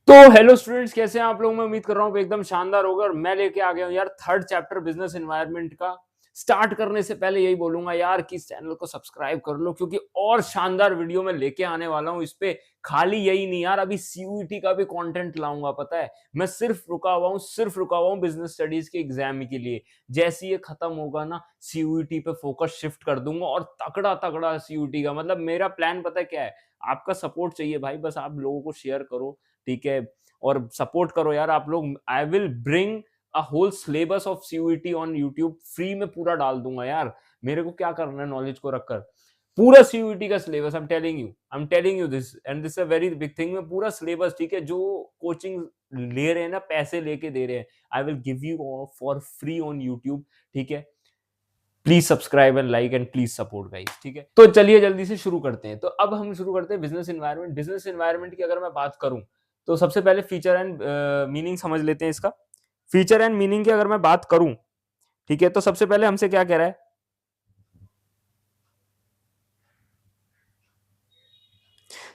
तो hello students, कैसे हैं आप लोग। मैं उम्मीद कर रहा हूँ एकदम शानदार होगा और मैं लेके आ गया हूँ यार थर्ड चैप्टर बिजनेस एनवायरनमेंट का। स्टार्ट करने से पहले यही बोलूंगा यार कि इस चैनल को सब्सक्राइब कर लो, क्योंकि और शानदार वीडियो मैं लेके आने वाला हूँ इस पे। खाली यही नहीं यार, अभी सीयूईटी का भी कंटेंट लाऊंगा। पता है, मैं सिर्फ रुका हुआ हूँ बिजनेस स्टडीज के एग्जाम के लिए। जैसे ये खत्म होगा ना, सीयूईटी पे फोकस शिफ्ट कर दूंगा और तगड़ा तगड़ा सीयूईटी का। मतलब मेरा प्लान पता है क्या है, आपका सपोर्ट चाहिए भाई। बस आप लोगों को शेयर करो, ठीक है, और सपोर्ट करो यार आप लोग। I will bring a whole syllabus of CUET on YouTube, free में पूरा डाल दूंगा यार। मेरे को क्या करना है नॉलेज को रखकर, पूरा सीयूईटी का syllabus. I am telling you this and this a very big thing. में पूरा सिलेबस, ठीक है, जो कोचिंग ले रहे हैं ना, पैसे लेके दे रहे हैं, I will give you for free on YouTube. ठीक है, please subscribe and like and please support guys. ठीक है, तो चलिए जल्दी से शुरू करते हैं। तो अब हम शुरू करते हैं बिजनेस एनवायरनमेंट। बिजनेस एनवायरनमेंट की अगर मैं बात करूं तो सबसे पहले फीचर एंड मीनिंग समझ लेते हैं इसका। फीचर एंड मीनिंग की अगर मैं बात करूं, ठीक है, तो सबसे पहले हमसे क्या कह रहा है,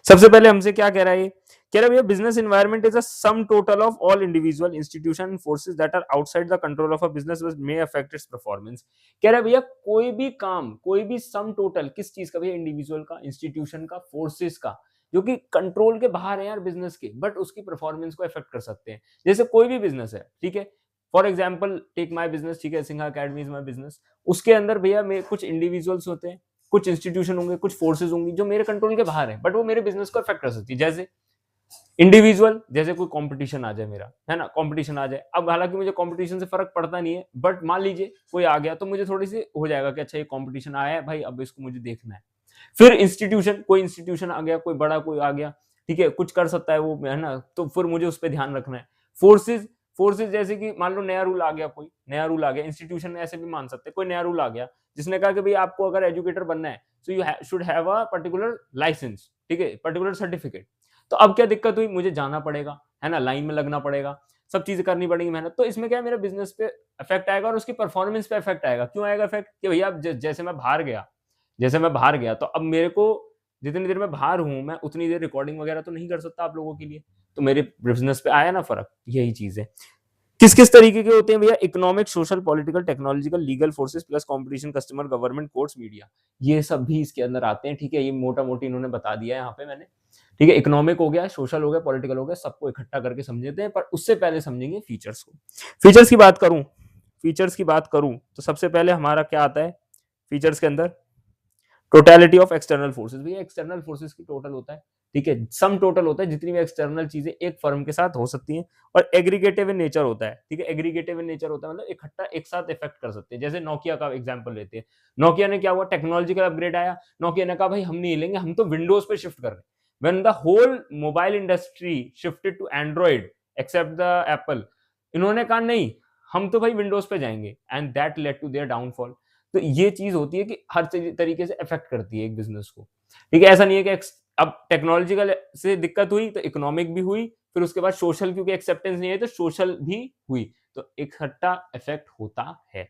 सबसे पहले हमसे क्या कह रहा है, ये कह रहा है भैया business environment is a sum total of all individual institution and forces that are outside the control of a business which may affect its performance. कह रहा है भैया कोई भी काम, कोई भी सम टोटल किस चीज का भैया, इंडिविजुअल का, इंस्टीट्यूशन का, फोर्सेस का, जो कि कंट्रोल के बाहर है यार बिजनेस के, बट उसकी परफॉर्मेंस को अफेक्ट कर सकते हैं। जैसे कोई भी बिजनेस है, ठीक है, for example take my business, ठीक है, Sinha academy is my business. उसके अंदर भैया कुछ इंडिविजुअल्स होते हैं, कुछ इंस्टीट्यूशन होंगे, कुछ फोर्सेज होंगी जो मेरे कंट्रोल के बाहर है, बट वो मेरे बिजनेस को अफेक्ट कर सकती है। जैसे इंडिविजुअल, जैसे कोई कंपटीशन आ जाए मेरा, है ना, कंपटीशन आ जाए। अब हालांकि मुझे कंपटीशन से फर्क पड़ता नहीं है, बट मान लीजिए कोई आ गया तो मुझे थोड़ी सी हो जाएगा कि अच्छा ये कंपटीशन आया है भाई, अब इसको मुझे देखना है। फिर इंस्टीट्यूशन, कोई इंस्टीट्यूशन आ गया, कोई बड़ा कोई आ गया, ठीक है, कुछ कर सकता है वो, है ना, तो फिर मुझे उस पर ध्यान रखना है। फोर्सेज, फोर्सेज जैसे कि मान लो नया रूल आ गया, कोई नया रूल आ गया, इंस्टीट्यूशन में ऐसे भी मान सकते हैं, कोई नया रूल आ गया जिसने कहा कि भाई आपको अगर एजुकेटर बनना है so you should have a particular licence, ठीक है, पर्टिकुलर सर्टिफिकेट। तो अब क्या दिक्कत हुई, मुझे जाना पड़ेगा, है ना, लाइन में लगना पड़ेगा, सब चीजें करनी पड़ेगी, मेहनत। तो इसमें क्या है, मेरे बिजनेस पे इफेक्ट आएगा और उसकी परफॉर्मेंस पे इफेक्ट आएगा। क्यों आएगा इफेक्ट, कि भैया जैसे मैं बाहर गया, जैसे मैं बाहर गया तो अब मेरे को जितनी देर मैं बाहर हूं, मैं उतनी देर रिकॉर्डिंग वगैरह तो नहीं कर सकता आप लोगों के लिए। तो मेरे बिजनेस पे आया ना फर्क, यही चीज है। किस किस तरीके के होते हैं भैया, economic, social, political, technological, legal forces plus competition, customer, government, courts, media, ये सब भी इसके अंदर आते हैं। ठीक है, ये मोटा मोटी इन्होंने बता दिया है यहाँ पे मैंने। ठीक है, इकोनॉमिक हो गया, सोशल हो गया, पॉलिटिकल हो गया, सबको इकट्ठा करके समझते हैं, पर उससे पहले समझेंगे फीचर्स को। फीचर्स की बात करूं, फीचर्स की बात करूं तो सबसे पहले हमारा क्या आता है फीचर्स के अंदर, टोटलिटी ऑफ एक्सटर्नल फोर्सेस। भैया एक्सटर्नल फोर्सेस की टोटल होता है, ठीक है, सम टोटल होता है जितनी भी एक्सटर्नल चीजें एक फर्म के साथ हो सकती हैं। और एग्रीगेटिव इन नेचर होता है, ठीक है, एग्रीगेटिव इन नेचर होता है मतलब इकट्ठा एक साथ इफेक्ट कर सकते हैं। जैसे नोकिया का एग्जांपल लेते हैं। नोकिया ने क्या हुआ, टेक्नोलॉजिकल अपग्रेड आया, नोकिया ने कहा भाई हम नहीं लेंगे, हम तो विंडोज पे शिफ्ट कर रहे हैं। When the whole mobile industry shifted to Android except the Apple, इन्होंने कहा नहीं, हम तो भाई विंडोज पे जाएंगे, and that led to their downfall. तो ये चीज होती है कि हर तरीके से इफेक्ट करती है एक बिजनेस को। ठीक है, ऐसा नहीं है कि अब टेक्नोलॉजिकल से दिक्कत हुई तो इकोनॉमिक भी हुई, फिर उसके बाद सोशल, क्योंकि एक्सेप्टेंस नहीं है तो सोशल भी हुई, तो इकट्ठा इफेक्ट होता है।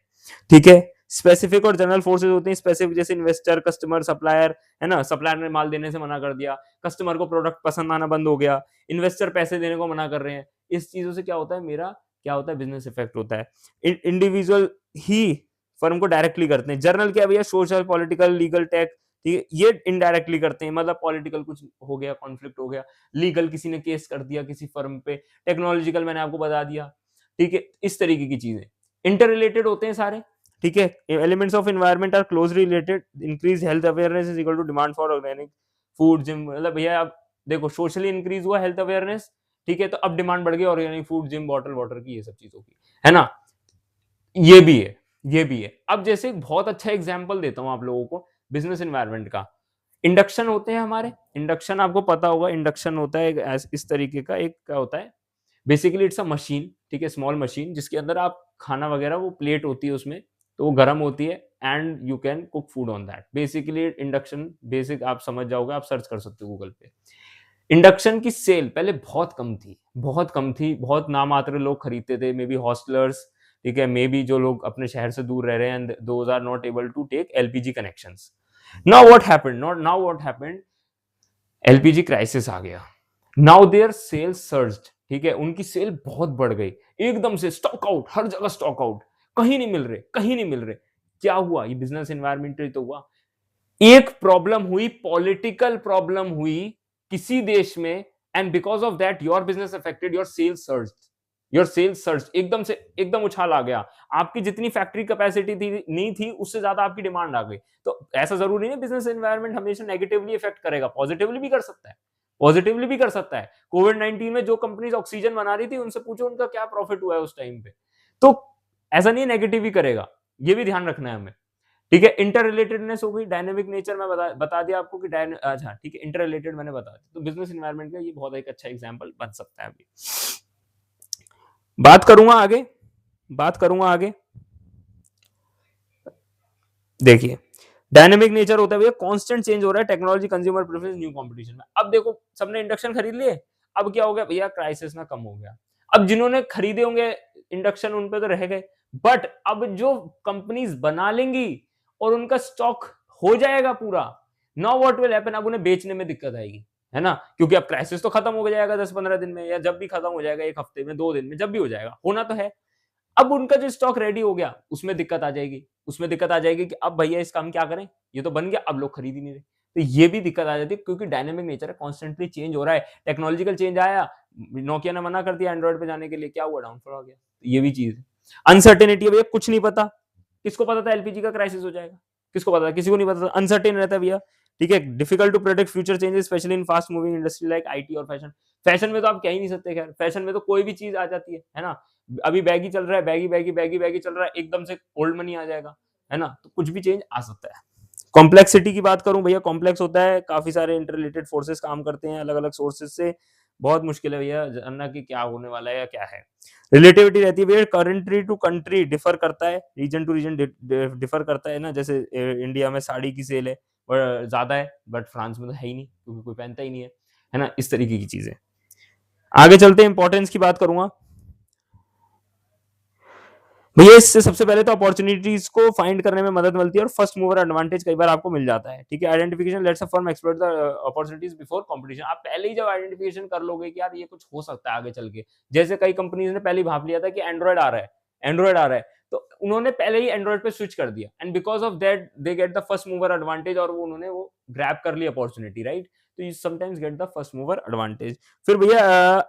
ठीक है, स्पेसिफिक और जनरल फोर्सेज होते हैं। स्पेसिफिक जैसे इन्वेस्टर, कस्टमर, सप्लायर, है ना, सप्लायर ने माल देने से मना कर दिया, कस्टमर को प्रोडक्ट पसंद आना बंद हो गया, इन्वेस्टर पैसे देने को मना कर रहे हैं। इस चीजों से क्या होता है, मेरा क्या होता है, बिजनेस इफेक्ट होता है। इंडिविजुअल ही फर्म को डायरेक्टली करते हैं। जर्नल क्या भैया, सोशल, पॉलिटिकल, लीगल, टैक्स, ठीक है, ये इनडायरेक्टली करते हैं। मतलब पॉलिटिकल कुछ हो गया, कॉन्फ्लिक्ट हो गया, लीगल किसी ने केस कर दिया किसी फर्म पे, टेक्नोलॉजिकल मैंने आपको बता दिया। ठीक है, इस तरीके की चीजें इंटर रिलेटेड होते हैं सारे। ठीक है, elements of environment are closely related. Increase health awareness is equal to demand for organic food, gym. मतलब भैया अब देखो, सोशली इंक्रीज हुआ हेल्थ अवेयरनेस, ठीक है, तो अब डिमांड बढ़ गई organic food, gym, bottle water की, ये सब चीजों की, है ना। ये भी है, ये भी है। अब जैसे एक बहुत अच्छा एग्जांपल देता हूं आप लोगों को बिजनेस एनवायरनमेंट का। इंडक्शन होते हैं हमारे, इंडक्शन आपको पता होगा, इंडक्शन होता है इस तरीके का, एक क्या होता है, बेसिकली इट्स अ मशीन, ठीक है, स्मॉल मशीन, जिसके अंदर आप खाना वगैरह, वो प्लेट होती है उसमें, तो वो गर्म होती है and you can cook food on that. Basically induction, basic आप समझ जाओगे, आप सर्च कर सकते हो गूगल पे। इंडक्शन की सेल पहले बहुत कम थी, बहुत कम थी, बहुत नामात्र लोग खरीदते थे, मे बी हॉस्टलर्स, ठीक है, मे बी जो लोग अपने शहर से दूर रह रहे हैं, and those are not able to take LPG connections. Now what happened, not now what happened, LPG crisis आ गया। नाउ देयर सेल्स सर्ज्ड, ठीक है, उनकी सेल बहुत बढ़ गई, एकदम से स्टॉक आउट, हर जगह स्टॉक आउट, कहीं नहीं मिल रहे, कहीं नहीं मिल रहे। क्या हुआ? ये बिजनेस एनवायरमेंट तो हुआ। एक प्रॉब्लम हुई, पॉलिटिकल प्रॉब्लम हुई किसी देश में, and because of that your business affected, your sales surged, your sales surge, एकदम से एकदम उछाल आ गया। आपकी जितनी फैक्ट्री कैपेसिटी थी नहीं थी, उससे ज्यादा आपकी डिमांड आ गई। तो ऐसा जरूरी नहीं बिजनेस एनवायरनमेंट हमेशा नेगेटिवली इफेक्ट करेगा, पॉजिटिवली भी कर सकता है, पॉजिटिवली भी कर सकता है। कोविड 19 में जो कंपनीज ऑक्सीजन बना रही थी, उनसे पूछो उनका क्या प्रॉफिट हुआ है उस टाइम पे। तो ऐसा नहीं नेगेटिव ही करेगा, ये भी ध्यान रखना है हमें। ठीक है, इंटर रिलेटेडनेस हो गई, डायनेमिक नेचर में बता दिया आपको कि अच्छा ठीक है, इंटर रिलेटेड मैंने बता दिया। तो बिजनेस एनवायरनमेंट का ये बहुत एक अच्छा एग्जांपल बन सकता है। अभी बात करूंगा आगे, बात करूंगा आगे। देखिए, डायनेमिक नेचर होता है भैया, कांस्टेंट चेंज हो रहा है, technology, consumer preference, new competition में। अब देखो, सबने इंडक्शन खरीद लिए, अब क्या हो गया भैया, क्राइसिस ना कम हो गया। अब जिन्होंने खरीदे होंगे इंडक्शन, उन पे तो रह गए, बट अब जो कंपनीज बना लेंगी और उनका स्टॉक हो जाएगा पूरा, नाउ व्हाट विल हैपन, अब उन्हें बेचने में दिक्कत आएगी, है ना, क्योंकि अब क्राइसिस तो खत्म हो जाएगा 10-15 दिन में, या जब भी खत्म हो जाएगा, एक हफ्ते में, 2 दिन में, जब भी हो जाएगा, होना तो है। अब उनका जो स्टॉक रेडी हो गया, उसमें दिक्कत आ जाएगी, उसमें दिक्कत आ जाएगी कि अब भैया इसका हम क्या करें, ये तो बन गया, अब लोग खरीद ही नहीं रहे। तो ये भी दिक्कत आ जाती है, क्योंकि डायनेमिक नेचर है, कॉन्स्टेंटली चेंज हो रहा है, टेक्नोलॉजिकल चेंज आया, नोकिया ने मना कर दिया एंड्रॉइड पे जाने के लिए, क्या हुआ, डाउनफॉल हो गया। तो ये भी चीज है। अनसर्टेनिटी है भैया, कुछ नहीं पता। किसको पता था एलपीजी का क्राइसिस हो जाएगा? किसको पता था? किसी को नहीं पता था, अनसर्टेन रहता है भैया। ठीक है, difficult to predict future changes, specially in fast moving industry like IT और फैशन। फैशन में तो आप कह ही नहीं सकते, खैर फैशन में तो कोई भी चीज आ जाती है ना। अभी बैगी चल रहा है, बैगी बैगी बैगी बैगी चल रहा है, एकदम से ओल्ड मनी आ जाएगा, है ना, तो कुछ भी चेंज आ सकता है। कॉम्प्लेक्सिटी की बात करूं भैया, कॉम्प्लेक्स होता है, काफी सारे इंटररिलेटेड फोर्सेस काम करते हैं अलग अलग सोर्सेस से, बहुत मुश्किल है भैया जानना कि क्या होने वाला है या क्या है। रिलेटिविटी रहती है भैया, कंट्री टू कंट्री डिफर करता है, रीजन टू रीजन डिफर करता है ना। जैसे इंडिया में साड़ी की सेल है ज्यादा है, बट फ्रांस में तो है ही नहीं, क्योंकि कोई पहनता ही नहीं है ना, इस तरीके की चीजें। आगे चलते हैं, इंपॉर्टेंस की बात करूंगा भैया। इससे सबसे पहले तो अपॉर्चुनिटीज को फाइंड करने में मदद मिलती है, और फर्स्ट मूवर एडवांटेज कई बार आपको मिल जाता है। ठीक है, identification let's a firm explore the opportunities before competition. आप पहले ही जब आइडेंटिफिकेशन कर लोगे कि यार ये कुछ हो सकता है आगे चल के, जैसे कई कंपनीज ने पहले ही भाप लिया था कि एंड्रॉइड आ रहा है, एंड्रॉइड आ रहा है, तो उन्होंने पहले ही एंड्रॉइड पे स्विच कर दिया, and because of that they get the first mover advantage, और वो उन्होंने वो ग्रैब कर ली अपॉर्चुनिटी, राइट। तो you sometimes get the first mover advantage. फिर भैया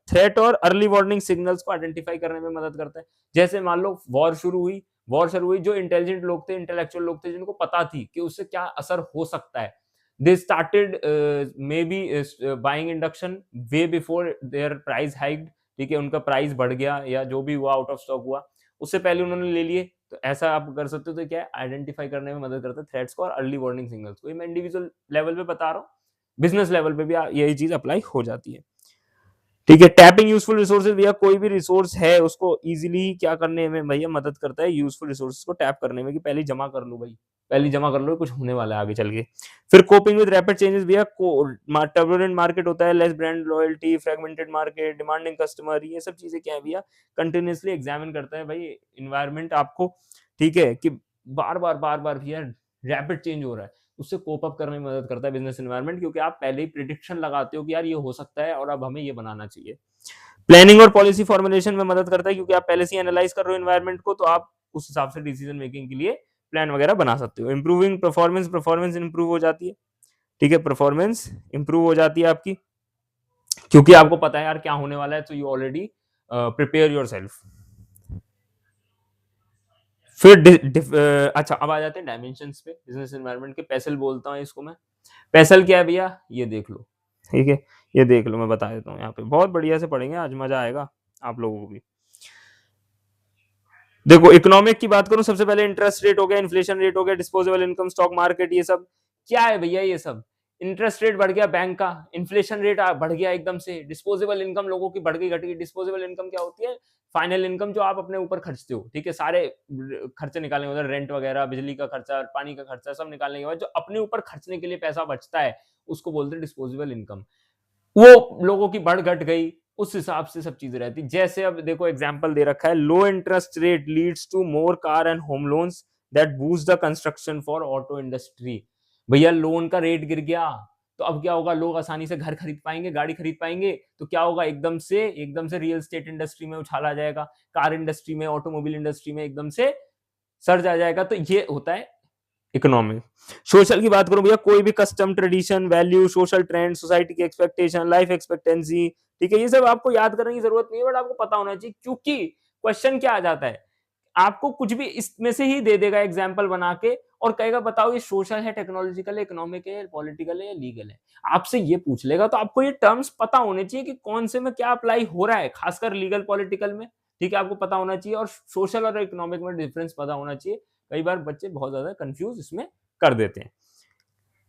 थ्रेट और अर्ली वार्निंग सिग्नल्स को आइडेंटिफाई करने में मदद करता है। जैसे मान लो वॉर शुरू हुई, जो इंटेलिजेंट लोग थे, इंटेलेक्चुअल लोग थे, जिनको पता थी कि उससे क्या असर हो सकता है, they started may be buying induction way before there price hiked. ठीक है, उनका प्राइस बढ़ गया या जो भी हुआ, आउट ऑफ स्टॉक हुआ, उससे पहले उन्होंने ले लिए। तो ऐसा आप कर सकते हो। तो क्या है, आइडेंटिफाई करने में मदद करता है थ्रेट्स को और अर्ली वार्निंग सिग्नल्स को। ये मैं इंडिविजुअल लेवल पे बता रहा हूँ, बिजनेस लेवल पे भी यही चीज अप्लाई हो जाती है। ठीक है, टैपिंग यूजफुल रिसोर्सेज भैया, कोई भी रिसोर्स है उसको इजीली क्या करने में भैया मदद करता है, यूजफुल रिसोर्सेज को टैप करने में, कि पहले जमा कर लो भाई, पहले जमा कर लो, कुछ होने वाला है आगे चल के। फिर कोपिंग विद रैपिड चेंजेस भैया, टर्बुलेंट मार्केट होता है, less brand loyalty, fragmented market, demanding customer, ये सब चीजें क्या है भैया, कंटिन्यूअसली एग्जामिन करता है भाई इन्वायरमेंट आपको। ठीक है, कि बार बार भैया रैपिड चेंज हो रहा है, उससे कोप अप करने में मदद करता है बिजनेस एनवायरनमेंट, क्योंकि आप पहले ही प्रिडिक्शन लगाते हो कि यार ये हो सकता है और अब हमें ये बनाना चाहिए। प्लानिंग और पॉलिसी फॉर्मुलेशन में मदद करता है, क्योंकि आप पहले से एनालाइज कर रहे हो एनवायरनमेंट को, तो आप उस हिसाब से डिसीजन मेकिंग के लिए प्लान वगैरह बना सकते हो। इंप्रूविंग परफॉर्मेंस, परफॉर्मेंस इंप्रूव हो जाती है। ठीक है, परफॉर्मेंस इंप्रूव हो जाती है आपकी, क्योंकि आपको पता है यार क्या होने वाला है, तो you already prepare your self. फिर अच्छा, अब आ जाते हैं डायमेंशंस पे बिजनेस एनवायरनमेंट के। पेसल बोलता हूँ इसको मैं। पेसल क्या है भैया, ये देख लो। ठीक है, ये देख लो, मैं बता देता हूँ यहाँ पे, बहुत बढ़िया से पढ़ेंगे आज, मजा आएगा आप लोगों को भी। देखो, इकोनॉमिक की बात करूं, सबसे पहले इंटरेस्ट रेट हो गया, इन्फ्लेशन रेट हो गया, डिस्पोजेबल इनकम, स्टॉक मार्केट, ये सब क्या है भैया, ये सब इंटरेस्ट रेट बढ़ गया बैंक का, इन्फ्लेशन रेट बढ़ गया एकदम से, डिस्पोजेबल इनकम लोगों की बढ़ गई घट गई। डिस्पोजेबल इनकम क्या होती है, फाइनल इनकम जो आप अपने ऊपर खर्चते हो। ठीक है, सारे खर्चे निकालने के बाद, रेंट वगैरह, बिजली का खर्चा, पानी का खर्चा, सब निकालने के बाद जो अपने ऊपर खर्चने के लिए पैसा बचता है, उसको बोलते हैं डिस्पोजेबल इनकम। वो लोगों की बढ़ घट गई, उस हिसाब से सब चीजें रहती। जैसे अब देखो एग्जांपल दे रखा है, low interest rate leads to more car and home loans that boost the construction for auto industry. भैया लोन का रेट गिर गया, तो अब क्या होगा, लोग आसानी से घर खरीद पाएंगे, गाड़ी खरीद पाएंगे, तो क्या होगा, एकदम से रियल स्टेट इंडस्ट्री में उछाल आ जाएगा, कार इंडस्ट्री में, ऑटोमोबाइल इंडस्ट्री में एकदम से सर्ज आ जाएगा। तो ये होता है इकोनॉमिक। सोशल की बात करूं भैया, कोई भी custom, tradition, value, social trend, society की एक्सपेक्टेशन, लाइफ एक्सपेक्टेंसी, ठीक है, ये सब आपको याद करने की जरूरत नहीं है, बट आपको पता होना चाहिए, क्योंकि क्वेश्चन क्या आ जाता है, आपको कुछ भी इसमें से ही दे देगा एग्जाम्पल बना के, और कहेगा बताओ ये सोशल है, टेक्नोलॉजिकल है, इकोनॉमिक है, पॉलिटिकल है या लीगल है। आपसे ये पूछ लेगा, तो आपको ये टर्म्स पता होने चाहिए कि कौन से में क्या अप्लाई हो रहा है, खासकर लीगल पॉलिटिकल में, ठीक है, आपको पता होना चाहिए, और सोशल और इकोनॉमिक में डिफरेंस पता होना चाहिए। कई बार बच्चे बहुत ज्यादा कंफ्यूज इसमें कर देते हैं।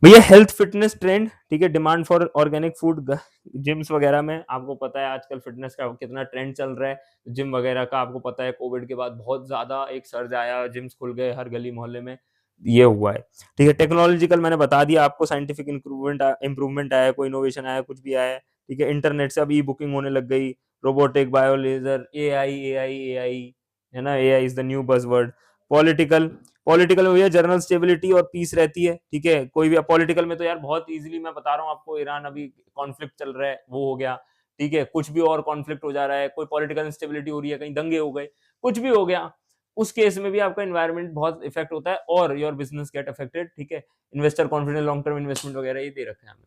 भैया हेल्थ फिटनेस ट्रेंड, ठीक है, demand for organic food, gyms वगैरह में आपको पता है आजकल फिटनेस का कितना ट्रेंड चल रहा है, जिम वगैरह का आपको पता है, कोविड के बाद बहुत ज्यादा एक सर्ज आया, जिम्स खुल गए हर गली मोहल्ले में, ये हुआ है, ठीक है। टेक्नोलॉजिकल मैंने बता दिया आपको, साइंटिफिक इंप्रूवमेंट आया, कोई इनोवेशन आया, कुछ भी आया, ठीक है। इंटरनेट से अब ई बुकिंग होने लग गई, रोबोटिक, बायोलेजर, एआई है ना, AI is the new buzzword. Political, political में भैया जनरल स्टेबिलिटी और पीस रहती है, ठीक है। कोई भी पॉलिटिकल में तो यार बहुत इजीली मैं बता रहा हूँ आपको, ईरान अभी कॉन्फ्लिक्ट चल रहा है, वो हो गया, ठीक है, कुछ भी और कॉन्फ्लिक्ट हो जा रहा है, कोई पॉलिटिकल इंस्टेबिलिटी हो रही है, कहीं दंगे हो गए, कुछ भी हो गया, उस केस में भी आपका एनवायरमेंट बहुत इफेक्ट होता है, और योर बिजनेस गेट अफेक्टेड, ठीक है। Investor confidence, long term investment वगैरह ये दे रखे हैं हमें।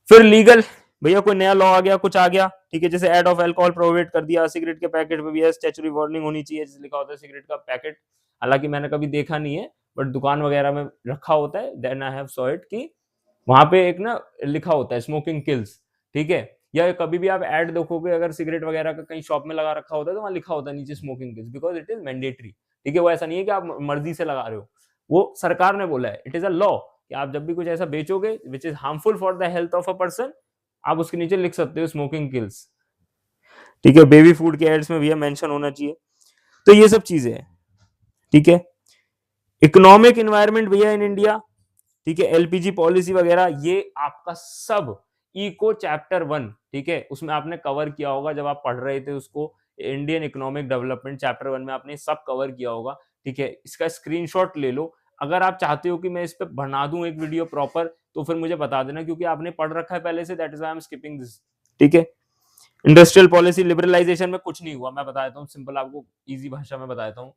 फिर लीगल, भैया कोई नया लॉ आ गया, कुछ आ गया, ठीक है, जैसे एड ऑफ अल्कोहल प्रोहिबिट कर दिया, सिगरेट के पैकेट पे भी है स्टैच्यूटरी वार्निंग होनी चाहिए, जैसे लिखा होता है सिगरेट का पैकेट, हालांकि मैंने कभी देखा नहीं है, बट दुकान वगैरह में रखा होता है, then I have saw it कि वहां पे एक ना लिखा होता है स्मोकिंग किल्स, ठीक है। या कभी भी आप एड देखोगे अगर सिगरेट वगैरह का कहीं शॉप में लगा रखा होता है, तो वहां लिखा होता है नीचे smoking kills, because it is mandatory, ठीक है। वो ऐसा नहीं है कि आप मर्जी से लगा रहे हो, वो सरकार ने बोला है, इट इज अ लॉ, कि आप जब भी कुछ ऐसा बेचोगे which is harmful for the health of a person, आप उसके नीचे लिख सकते हो स्मोकिंग किल्स, ठीक है। बेबी फूड के एड्स में भैया मेंशन होना चाहिए। तो ये सब चीजें हैं, ठीक है। इकोनॉमिक एनवायरनमेंट भैया इन इंडिया, ठीक है, एलपीजी पॉलिसी वगैरह, ये आपका सब इको चैप्टर 1, ठीक है, उसमें आपने कवर किया होगा जब आप पढ़ रहे थे उसको, इंडियन इकोनॉमिक डेवलपमेंट चैप्टर 1 में आपने सब कवर किया होगा, ठीक है। इसका स्क्रीनशॉट ले लो, अगर आप चाहते हो कि मैं इस पे बना दूं एक वीडियो प्रॉपर, तो फिर मुझे बता देना, क्योंकि आपने पढ़ रखा है पहले से, that is why I am skipping this, ठीक है। इंडस्ट्रियल पॉलिसी लिबरलाइजेशन में कुछ नहीं हुआ, मैं बता देता हूँ सिंपल, आपको इजी भाषा में बताता हूँ।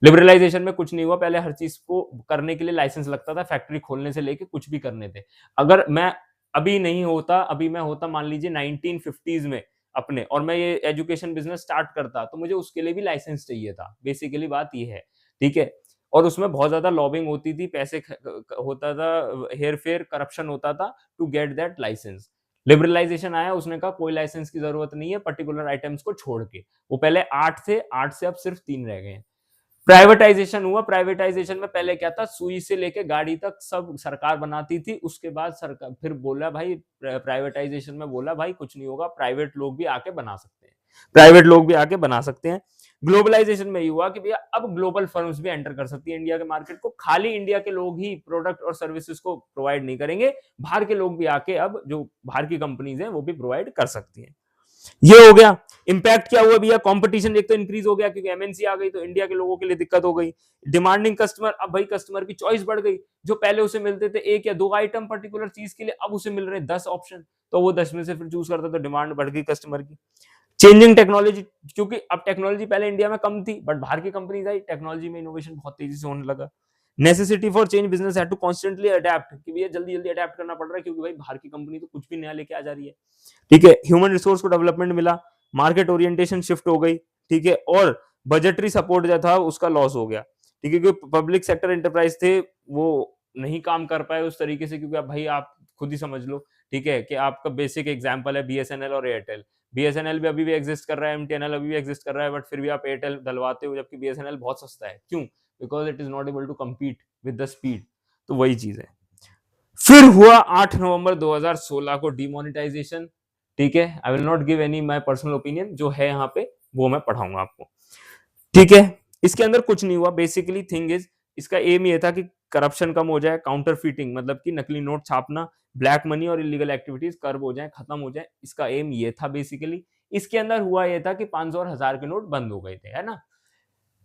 लिबरलाइजेशन में कुछ नहीं हुआ, पहले हर चीज को करने के लिए लाइसेंस लगता था, फैक्ट्री खोलने से लेके कुछ भी करने थे। अगर मैं अभी नहीं होता, अभी मैं होता मान लीजिए 1950s में अपने, और मैं ये एजुकेशन बिजनेस स्टार्ट करता, तो मुझे उसके लिए भी लाइसेंस चाहिए था, बेसिकली बात ये है, ठीक है। और उसमें बहुत ज्यादा लॉबिंग होती थी, पैसे होता था, हेर फेर, करप्शन होता था to get that licence. Liberalisation आया, उसने कहा कोई लाइसेंस की जरूरत नहीं है पर्टिकुलर आइटम्स को छोड़ के, वो पहले 8 थे, 8 से अब सिर्फ 3 रह गए हैं। प्राइवेटाइजेशन हुआ, प्राइवेटाइजेशन में पहले क्या था, सुई से लेके गाड़ी तक सब सरकार बनाती थी, उसके बाद सरकार फिर बोला भाई, प्राइवेटाइजेशन में बोला भाई कुछ नहीं होगा, प्राइवेट लोग भी आके बना सकते हैं, प्राइवेट लोग भी आके बना सकते हैं। ग्लोबलाइजेशन में ये हुआ कि भैया अब ग्लोबल फर्म्स भी एंटर कर सकती है इंडिया के मार्केट को, खाली इंडिया के लोग ही प्रोडक्ट और सर्विसेज को प्रोवाइड नहीं करेंगे, बाहर के लोग भी आके, अब जो बाहर की कंपनीज हैं वो भी प्रोवाइड कर सकती हैं। ये हो गया। इम्पैक्ट क्या हुआ भैया, कंपटीशन एक तो इंक्रीज हो गया, क्योंकि एमएनसी आ गई, तो इंडिया के लोगों के लिए दिक्कत हो गई। डिमांडिंग कस्टमर, अब भाई कस्टमर की चॉइस बढ़ गई, जो पहले उसे मिलते थे 1 या 2 आइटम पर्टिकुलर चीज के लिए, अब उसे मिल रहे 10 ऑप्शन, तो वो 10 में से फिर चूज करता, तो डिमांड बढ़ गई कस्टमर की। चेंजिंग टेक्नोलॉजी, क्योंकि अब टेक्नोलॉजी पहले इंडिया में कम थी, बट बाहर की कंपनीज आई, टेक्नोलॉजी में इनोवेशन बहुत तेजी से होने लगा। Necessity for change, business had to constantly adapt, कि भैया जल्दी जल्दी अडेप्ट करना पड़ रहा है, क्योंकि भाई बाहर की कंपनी तो कुछ भी नया लेके आ जा रही है, ठीक है। ह्यूमन रिसोर्स को डेवलपमेंट मिला, मार्केट ओरिएंटेशन शिफ्ट हो गई, ठीक है, और बजटरी सपोर्ट जो था उसका लॉस हो गया, ठीक है, क्योंकि पब्लिक सेक्टर एंटरप्राइज थे वो नहीं काम कर पाए उस तरीके से, क्योंकि अब भाई आप खुद ही समझ लो, ठीक है, कि आपका बेसिक एग्जांपल है बीएसएनएल और एयरटेल। बीएसएनएल भी अभी भी एग्जिस्ट कर रहा है, एमटीएनएल अभी भी एग्जिस्ट कर रहा है, बट फिर भी आप एयरटेल डलवाते हो, जबकि बीएसएनएल बहुत सस्ता है, क्यों? Because it is not able to compete with the speed. तो वही चीज है। फिर हुआ 8 नवंबर 2016 को डिमोनेटाइजेशन, ठीक है। I will not give any my personal opinion, जो है यहाँ पे वो मैं पढ़ाऊंगा आपको, ठीक है। इसके अंदर कुछ नहीं हुआ, बेसिकली थिंग इज, इसका एम ये था कि करप्शन कम हो जाए, काउंटर फीटिंग मतलब कि नकली नोट छापना, ब्लैक मनी और इलीगल एक्टिविटीज कर्व हो जाए, खत्म हो जाए, इसका एम ये था बेसिकली। इसके अंदर हुआ ये था कि 500 और 1000 के नोट बंद हो गए थे, है ना।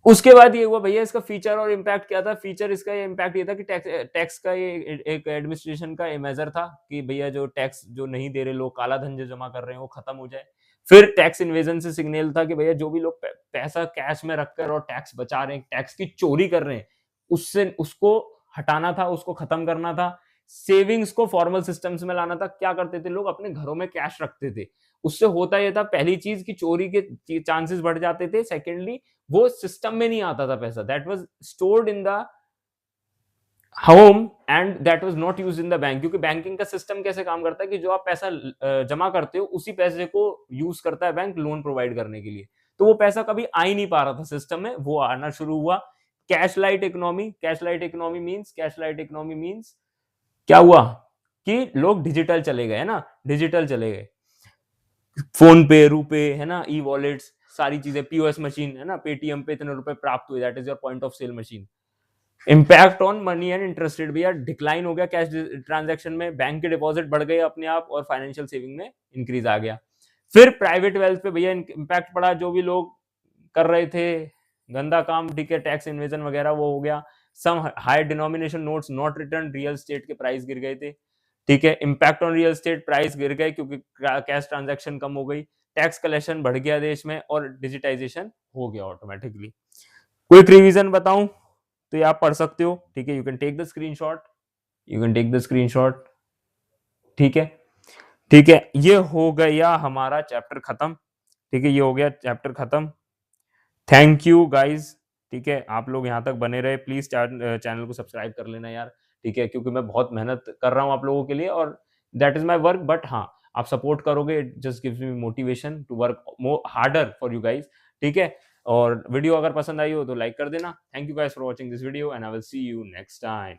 उसके बाद ये हुआ भैया, इसका फीचर और इम्पैक्ट क्या था? फीचर इसका ये इम्पैक्ट ये था कि टैक्स का ये एक एडमिनिस्ट्रेशन का मेजर था कि भैया जो टैक्स जो नहीं दे रहे लोग, काला धन जो जमा कर रहे हैं वो खत्म हो जाए। फिर टैक्स इन्वेजन से सिग्नल था कि भैया जो भी लोग पैसा कैश में रखकर और टैक्स बचा रहे हैं, टैक्स की चोरी कर रहे हैं, उससे उसको हटाना था, उसको खत्म करना था। सेविंग्स को फॉर्मल सिस्टम्स में लाना था। क्या करते थे लोग? अपने घरों में कैश रखते थे। उससे होता ये था, पहली चीज कि चोरी के चांसेस बढ़ जाते थे। सेकेंडली, वो सिस्टम में नहीं आता था पैसा, that was stored in the home and that was not used in the bank. क्योंकि बैंकिंग का सिस्टम कैसे काम करता है कि जो आप पैसा जमा करते हो, उसी पैसे को यूज करता है बैंक लोन प्रोवाइड करने के लिए। तो वो पैसा कभी आ ही नहीं पा रहा था सिस्टम में, वो आना शुरू हुआ। Cash light economy, cash light economy means क्या हुआ कि लोग डिजिटल चले गए, है ना, डिजिटल चले गए। फोन पे, रुपे, है ना, ई वॉलेट्स, सारी चीजें, पीओएस मशीन, है ना, पेटीएम पे इतने रुपए प्राप्त हुए, that is your point of sale machine. Impact on money and interest rate, भैया डिक्लाइन हो गया कैश ट्रांजैक्शन में, बैंक के डिपॉजिट बढ़ गए अपने आप और फाइनेंशियल सेविंग में इंक्रीज आ गया। फिर प्राइवेट वेल्थ पे भैया इम्पैक्ट पड़ा, जो भी लोग कर रहे थे गंदा काम, ठीक है, टैक्स इन्वेजन वगैरह, वो हो गया। Some high denomination notes not return, real estate के प्राइस गिर गए थे, ठीक है। Impact on real estate, price गिर गए क्योंकि कैश ट्रांजैक्शन कम हो गई। टैक्स कलेक्शन बढ़ गया देश में और डिजिटाइजेशन हो गया ऑटोमेटिकली। क्विक रिवीजन बताऊं तो ये आप पढ़ सकते हो, ठीक है, you can take the screenshot, you can take the screenshot, ठीक है, ठीक है। ये हो गया हमारा चैप्टर खत्म, ठीक है, ये हो गया चैप्टर खत्म। थैंक यू गाइज, ठीक है, आप लोग यहाँ तक बने रहे, प्लीज चैनल को सब्सक्राइब कर लेना यार, ठीक है, क्योंकि मैं बहुत मेहनत कर रहा हूँ आप लोगों के लिए और that is my work. But हाँ, आप सपोर्ट करोगे, it just gives me motivation to work more harder for you guys, ठीक है। और वीडियो अगर पसंद आई हो तो लाइक कर देना। Thank you guys for watching this video and I will see you next time.